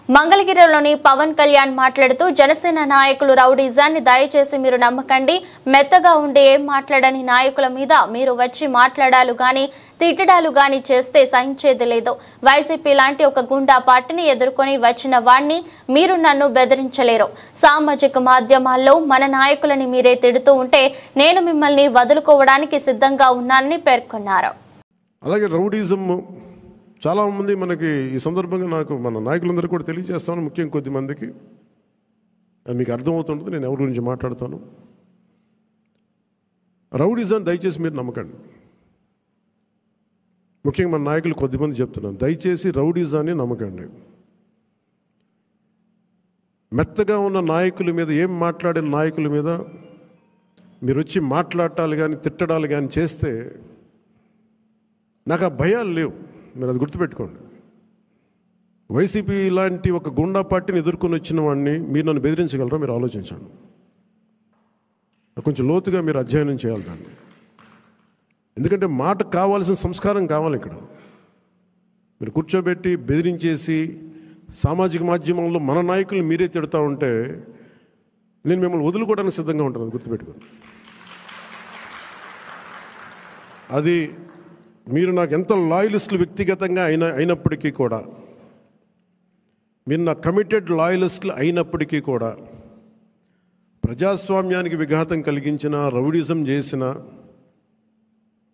మంగళగిరిలోని పవన్ కళ్యాణ్ మాట్లాడుతూ జనసేన నాయకులు రౌడీజాన్ని దయచేసి మీరు నమ్మకండి, మెత్తగా ఉండి ఏం మాట్లాడని నాయకుల మీద మీరు వచ్చి మాట్లాడాలు గాని తిట్టడాలు గాని చేస్తే సహించేది లేదు. వైసీపీ లాంటి ఒక గుండా పార్టీని ఎదుర్కొని వచ్చిన వాణ్ణి మీరు నన్ను బెదిరించలేరు. సామాజిక మాధ్యమాల్లో మన నాయకులని మీరే తిడుతూ ఉంటే నేను మిమ్మల్ని వదులుకోవడానికి సిద్ధంగా ఉన్నానని పేర్కొన్నారు. అలాగే రౌడీజం చాలామంది మనకి ఈ సందర్భంగా నాకు మన నాయకులందరూ కూడా తెలియజేస్తాను, ముఖ్యంగా కొద్దిమందికి అది మీకు అర్థమవుతుంటుంది నేను ఎవరి గురించి మాట్లాడతాను. రౌడీజం దయచేసి మీరు నమ్మకండి. ముఖ్యంగా మన నాయకులు కొద్దిమంది చెప్తున్నాను, దయచేసి రౌడీజాన్ని నమ్మకండి. మెత్తగా ఉన్న నాయకుల మీద, ఏం మాట్లాడిన నాయకుల మీద మీరు వచ్చి మాట్లాడాలి కానీ తిట్టడాలు కానీ చేస్తే నాకు ఆ భయాలు లేవు. మీరు అది గుర్తుపెట్టుకోండి. వైసీపీ లాంటి ఒక గుండా పార్టీని ఎదుర్కొని వచ్చిన వాడిని మీరు నన్ను బెదిరించగలరా? మీరు ఆలోచించండి. కొంచెం లోతుగా మీరు అధ్యయనం చేయాలి దాన్ని. ఎందుకంటే మాట కావాల్సిన సంస్కారం కావాలి. ఇక్కడ మీరు కూర్చోబెట్టి బెదిరించేసి సామాజిక మాధ్యమంలో మన నాయకులు మీరే తిడతా ఉంటే నేను మిమ్మల్ని వదులుకోవడానికి సిద్ధంగా ఉంటాను. అది గుర్తుపెట్టుకోండి. అది మీరు నాకు ఎంత లాయలిస్టులు వ్యక్తిగతంగా అయినప్పటికీ కూడా, మీరు నా కమిటెడ్ లాయలిస్టులు అయినప్పటికీ కూడా, ప్రజాస్వామ్యానికి విఘాతం కలిగించిన, రౌడీజం చేసిన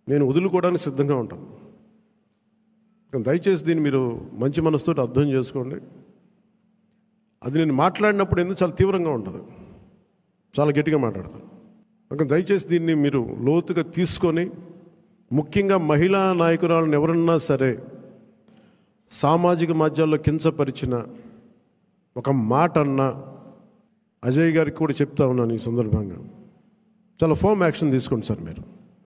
నేను వదులుకోవడానికి సిద్ధంగా ఉంటాను. దయచేసి దీన్ని మీరు మంచి మనసుతో అర్థం చేసుకోండి. అది నేను మాట్లాడినప్పుడు ఎందుకు చాలా తీవ్రంగా ఉంటుంది, చాలా గట్టిగా మాట్లాడతాను. దయచేసి దీన్ని మీరు లోతుగా తీసుకొని, ముఖ్యంగా మహిళా నాయకురాలను ఎవరన్నా సరే సామాజిక మాధ్యమాల్లో కించపరిచిన ఒక మాట అన్న అజయ్ గారికి కూడా చెప్తా ఉన్నాను ఈ సందర్భంగా, చాలా ఫర్మ్ యాక్షన్ తీసుకోండి సార్ మీరు.